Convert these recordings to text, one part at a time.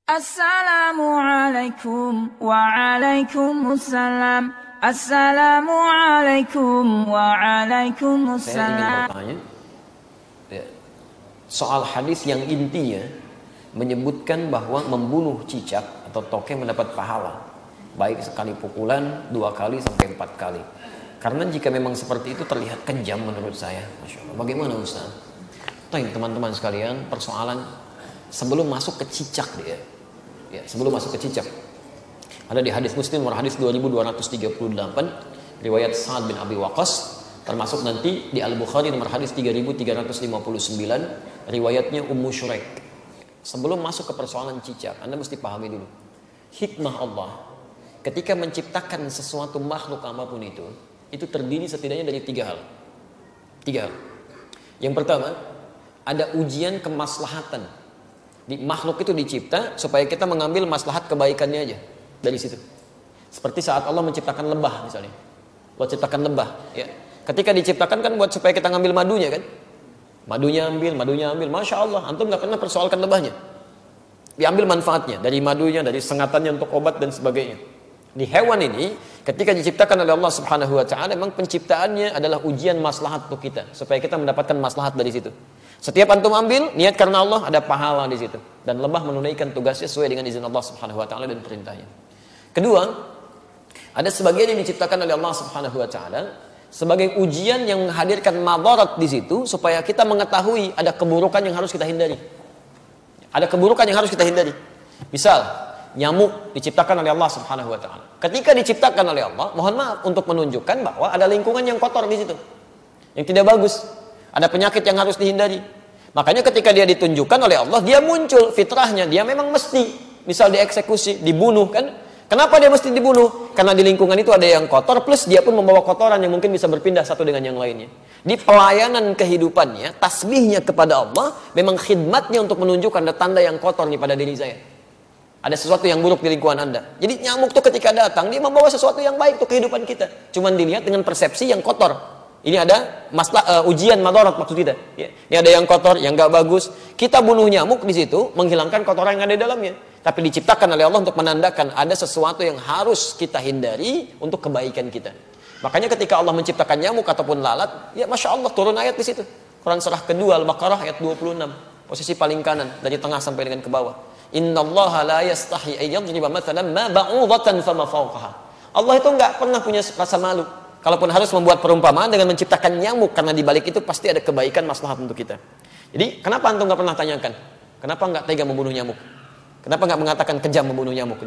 Assalamualaikum waalaikumsalam. Assalamualaikum waalaikumsalam. Saya ingin bertanya soal hadis yang intinya menyebutkan bahwa membunuh cicak atau tokek mendapat pahala, baik sekali pukulan, 2 kali sampai 4 kali. Karena jika memang seperti itu terlihat kejam menurut saya. Masya Allah. Bagaimana Ustaz? Teman-teman sekalian, persoalan sebelum masuk ke cicak dia. Ya, sebelum masuk ke cicak. Ada di hadis Muslim nomor hadis 2238 riwayat Sa'ad bin Abi Waqqas, termasuk nanti di Al-Bukhari nomor hadis 3359 riwayatnya Ummu Syuraik. Sebelum masuk ke persoalan cicak, Anda mesti pahami dulu hikmah Allah ketika menciptakan sesuatu makhluk apapun itu terdiri setidaknya dari 3 hal. 3 hal. Yang pertama, ada ujian kemaslahatan. Di makhluk itu dicipta supaya kita mengambil maslahat kebaikannya aja dari situ. Seperti saat Allah menciptakan lebah misalnya. Allah ciptakan lebah, ya. Ketika diciptakan kan buat supaya kita ngambil madunya kan. Madunya ambil. Masya Allah, antum nggak pernah persoalkan lebahnya. Diambil manfaatnya dari madunya, dari sengatannya untuk obat dan sebagainya. Di hewan ini, ketika diciptakan oleh Allah Subhanahu Wa Taala, memang penciptaannya adalah ujian maslahat untuk kita, supaya kita mendapatkan maslahat dari situ. Setiap antum ambil, niat karena Allah, ada pahala di situ. Dan lebah menunaikan tugasnya sesuai dengan izin Allah Subhanahu Wa Taala dan perintahnya. Kedua, ada sebagian yang diciptakan oleh Allah Subhanahu Wa Taala sebagai ujian yang menghadirkan madarat di situ, supaya kita mengetahui ada keburukan yang harus kita hindari. Ada keburukan yang harus kita hindari. Misal, nyamuk diciptakan oleh Allah Subhanahu Wa Taala. Ketika diciptakan oleh Allah, mohon maaf untuk menunjukkan bahwa ada lingkungan yang kotor di situ, yang tidak bagus. Ada penyakit yang harus dihindari. Makanya ketika dia ditunjukkan oleh Allah, dia muncul fitrahnya, dia memang mesti, misal dieksekusi, dibunuh kan? Kenapa dia mesti dibunuh? Karena di lingkungan itu ada yang kotor, plus dia pun membawa kotoran yang mungkin bisa berpindah satu dengan yang lainnya. Di pelayanan kehidupannya, tasbihnya kepada Allah, memang khidmatnya untuk menunjukkan ada tanda yang kotor nih pada diri saya. Ada sesuatu yang buruk di lingkungan Anda. Jadi nyamuk tuh ketika datang, dia membawa sesuatu yang baik untuk kehidupan kita. Cuman dilihat dengan persepsi yang kotor. Ini ada ujian madarat maksud kita. Ya. Ini ada yang kotor, yang gak bagus. Kita bunuh nyamuk di situ, menghilangkan kotoran yang ada di dalamnya. Tapi diciptakan oleh Allah untuk menandakan ada sesuatu yang harus kita hindari untuk kebaikan kita. Makanya ketika Allah menciptakan nyamuk ataupun lalat, ya Masya Allah turun ayat di situ. Quran surah kedua Al-Baqarah ayat 26, posisi paling kanan dari tengah sampai dengan ke bawah. Innallaha la yastahi ayyadriba mathalan ma ba'udatan fama fawqaha. Allah itu nggak pernah punya rasa malu. Kalaupun harus membuat perumpamaan dengan menciptakan nyamuk, karena di balik itu pasti ada kebaikan maslahat untuk kita. Jadi kenapa antum nggak pernah tanyakan? Kenapa nggak tega membunuh nyamuk? Kenapa nggak mengatakan kejam membunuh nyamuk?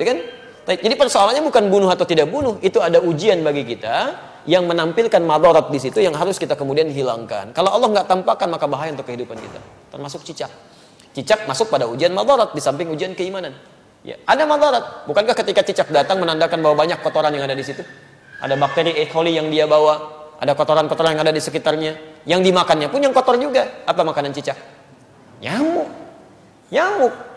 Jadi persoalannya bukan bunuh atau tidak bunuh, itu ada ujian bagi kita yang menampilkan madarat di situ yang harus kita kemudian hilangkan. Kalau Allah nggak tampakkan maka bahaya untuk kehidupan kita. Termasuk cicak. Cicak masuk pada ujian madarat di samping ujian keimanan. Ya, ada madarat. Bukankah ketika cicak datang menandakan bahwa banyak kotoran yang ada di situ? Ada bakteri E. coli yang dia bawa, ada kotoran-kotoran yang ada di sekitarnya. Yang dimakannya pun yang kotor juga. Apa makanan cicak? Nyamuk.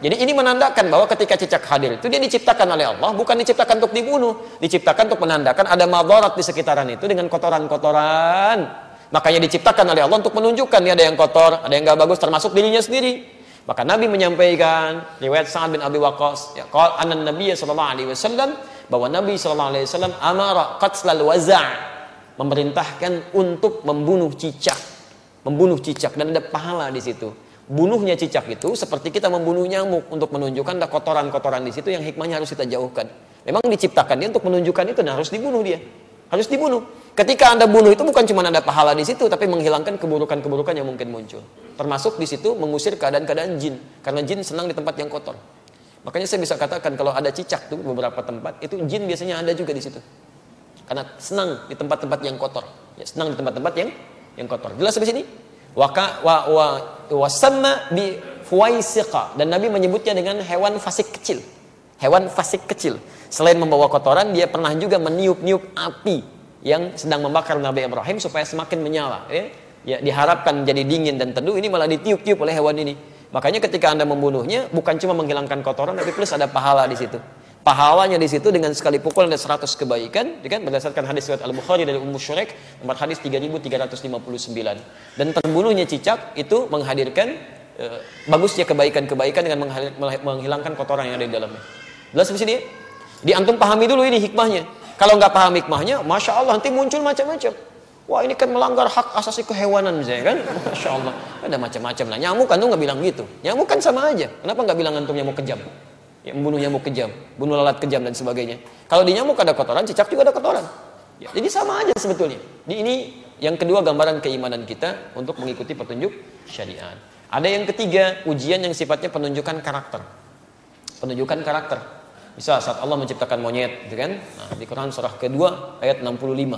Jadi ini menandakan bahwa ketika cicak hadir itu dia diciptakan oleh Allah, bukan diciptakan untuk dibunuh, diciptakan untuk menandakan ada madarat di sekitaran itu dengan kotoran-kotoran. Makanya diciptakan oleh Allah untuk menunjukkan ini ada yang kotor, ada yang gak bagus, termasuk dirinya sendiri. Maka Nabi menyampaikan riwayat Sa'ad bin Abi Waqqas, ya, qala anna Nabiy sallallahu alaihi wasallam, bahwa Nabi sallallahu alaihi wasallam amara qatlal waza', memerintahkan untuk membunuh cicak dan ada pahala di situ. Bunuhnya cicak itu seperti kita membunuh nyamuk untuk menunjukkan ada kotoran-kotoran di situ yang hikmahnya harus kita jauhkan. Memang diciptakan dia untuk menunjukkan itu, dan harus dibunuh dia. Harus dibunuh. Ketika Anda bunuh itu bukan cuma ada pahala di situ, tapi menghilangkan keburukan-keburukan yang mungkin muncul. Termasuk di situ mengusir keadaan-keadaan jin, karena jin senang di tempat yang kotor. Makanya saya bisa katakan kalau ada cicak tuh beberapa tempat, itu jin biasanya ada juga di situ. Karena senang di tempat-tempat yang kotor. Ya, senang di tempat-tempat yang kotor. Jelas sampai sini? Wasamma bi fuwaisiqa, dan Nabi menyebutnya dengan hewan fasik kecil. Hewan fasik kecil. Selain membawa kotoran, dia pernah juga meniup-niup api yang sedang membakar Nabi Ibrahim supaya semakin menyala. Ya, diharapkan menjadi dingin dan teduh, ini malah ditiup-tiup oleh hewan ini. Makanya ketika Anda membunuhnya, bukan cuma menghilangkan kotoran, tapi plus ada pahala di situ. Pahalanya di situ dengan sekali pukul ada 100 kebaikan, kan? Berdasarkan hadis riwayat Al-Bukhari dari Ummu Syuraik nomor hadis 3359. Dan terbunuhnya cicak itu menghadirkan bagusnya kebaikan-kebaikan dengan menghilangkan kotoran yang ada di dalamnya. Jelas di sini? Di antum pahami dulu ini hikmahnya. Kalau nggak paham hikmahnya, masya Allah nanti muncul macam-macam. Wah ini kan melanggar hak asasi kehewanan misalnya kan, masya Allah. Ada macam-macam lah. Nyamuk antum nggak bilang gitu. Nyamuk kan sama aja. Kenapa nggak bilang antum nyamuk kejam? Ya, membunuh nyamuk kejam, bunuh lalat kejam dan sebagainya. Kalau di nyamuk ada kotoran, cicak juga ada kotoran. Ya, jadi sama aja sebetulnya. Ini yang kedua gambaran keimanan kita untuk mengikuti petunjuk syariat. Ada yang ketiga, ujian yang sifatnya penunjukan karakter. Penunjukan karakter. Misal saat Allah menciptakan monyet, gitu kan? Nah, di Quran surah kedua ayat 65.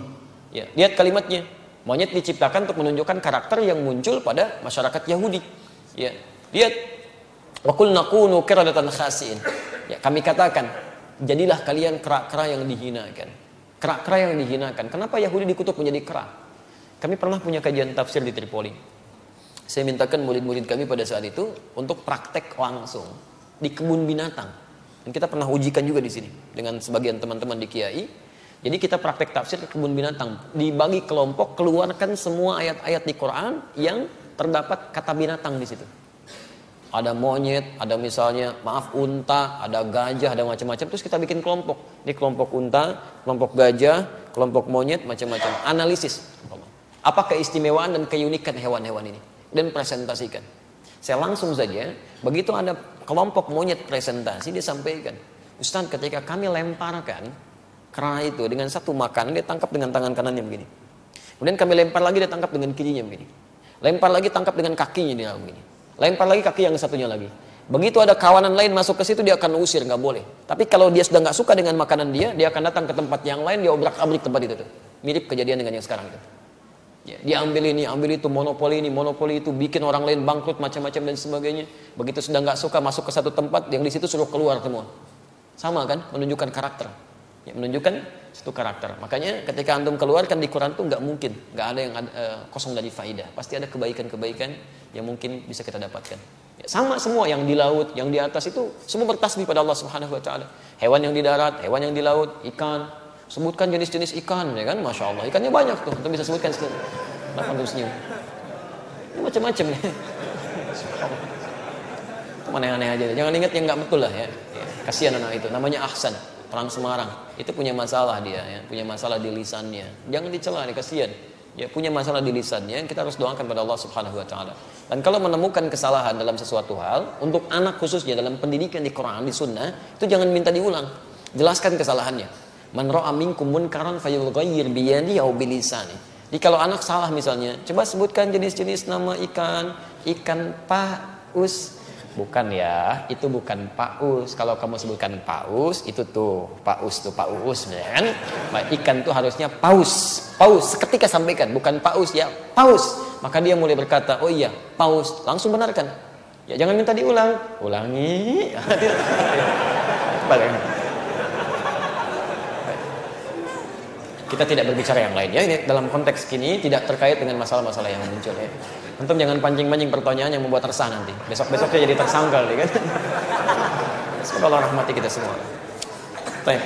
Ya, lihat kalimatnya. Monyet diciptakan untuk menunjukkan karakter yang muncul pada masyarakat Yahudi. Ya, lihat. Wa qulna kunu qiradatan khasiin. Ya, kami katakan, jadilah kalian kera-kera yang dihinakan. Kera-kera yang dihinakan. Kenapa Yahudi dikutuk menjadi kera? Kami pernah punya kajian tafsir di Tripoli. Saya mintakan murid-murid kami pada saat itu untuk praktek langsung di kebun binatang. Dan kita pernah ujikan juga di sini dengan sebagian teman-teman di Kiai. Jadi kita praktek tafsir ke kebun binatang. Dibagi kelompok, keluarkan semua ayat-ayat di Quran yang terdapat kata binatang di situ. Ada monyet, ada misalnya unta, ada gajah, ada macam-macam. Terus kita bikin kelompok. Ini kelompok unta, kelompok gajah, kelompok monyet, macam-macam. Analisis. Apa keistimewaan dan keunikan hewan-hewan ini? Dan presentasikan. Saya langsung saja, begitu ada kelompok monyet presentasi, dia sampaikan. Ustaz, ketika kami lemparkan kera itu dengan satu makanan, dia tangkap dengan tangan kanannya begini. Kemudian kami lempar lagi, dia tangkap dengan kirinya begini. Lempar lagi, tangkap dengan kakinya dia begini. Lempar lagi kaki yang satunya lagi. Begitu ada kawanan lain masuk ke situ, dia akan usir, nggak boleh. Tapi kalau dia sudah nggak suka dengan makanan dia akan datang ke tempat yang lain, dia obrak-abrik tempat itu tuh. Mirip kejadian dengan yang sekarang itu. Ya, dia ambil ini, ambil itu, monopoli ini, monopoli itu, bikin orang lain bangkrut macam-macam dan sebagainya. Begitu sudah nggak suka masuk ke satu tempat, yang di situ suruh keluar semua. Sama kan, menunjukkan karakter. Ya, menunjukkan satu karakter. Makanya ketika antum keluarkan di Quran tuh nggak mungkin, nggak ada yang kosong dari faidah. Pasti ada kebaikan-kebaikan yang mungkin bisa kita dapatkan. Ya, sama semua yang di laut, yang di atas itu semua bertasbih pada Allah Subhanahu Wa Taala. Hewan yang di darat, hewan yang di laut, ikan. Sebutkan jenis-jenis ikan, ya kan? Masya Allah, ikannya banyak tuh. Antum bisa sebutkan sekian. Kenapa antum senyum? Ini macam-macam nih. Itu aneh-aneh aja. Jangan ingat yang nggak betul lah ya. Kasihan anak itu. Namanya Ahsan. Orang Semarang itu punya masalah dia ya, punya masalah di lisannya. Jangan dicela, kasihan. Ya, punya masalah di lisannya, kita harus doakan pada Allah Subhanahu Wa Taala. Dan kalau menemukan kesalahan dalam sesuatu hal, untuk anak khususnya dalam pendidikan di Quran, di Sunnah, itu jangan minta diulang. Jelaskan kesalahannya. Man ra'a minkum munkaran falyughayyir bi yadihi aw bi lisanihi. Jadi kalau anak salah misalnya, coba sebutkan jenis-jenis nama ikan, ikan paus. Bukan ya, itu bukan paus. Kalau kamu sebutkan paus, itu tuh paus tuh paus, ya kan? Nah, ikan tuh harusnya paus. Paus, seketika sampaikan, bukan paus ya, paus. Maka dia mulai berkata, oh iya, paus. Langsung benarkan. Ya jangan minta diulang. Ulangi. Kita tidak berbicara yang lain ya. Ini dalam konteks kini tidak terkait dengan masalah-masalah yang muncul ya. Antum jangan pancing-pancing pertanyaan yang membuat resah nanti. Besok-besoknya jadi tersangkal ya kan. Semoga Allah rahmati kita semua. Baik.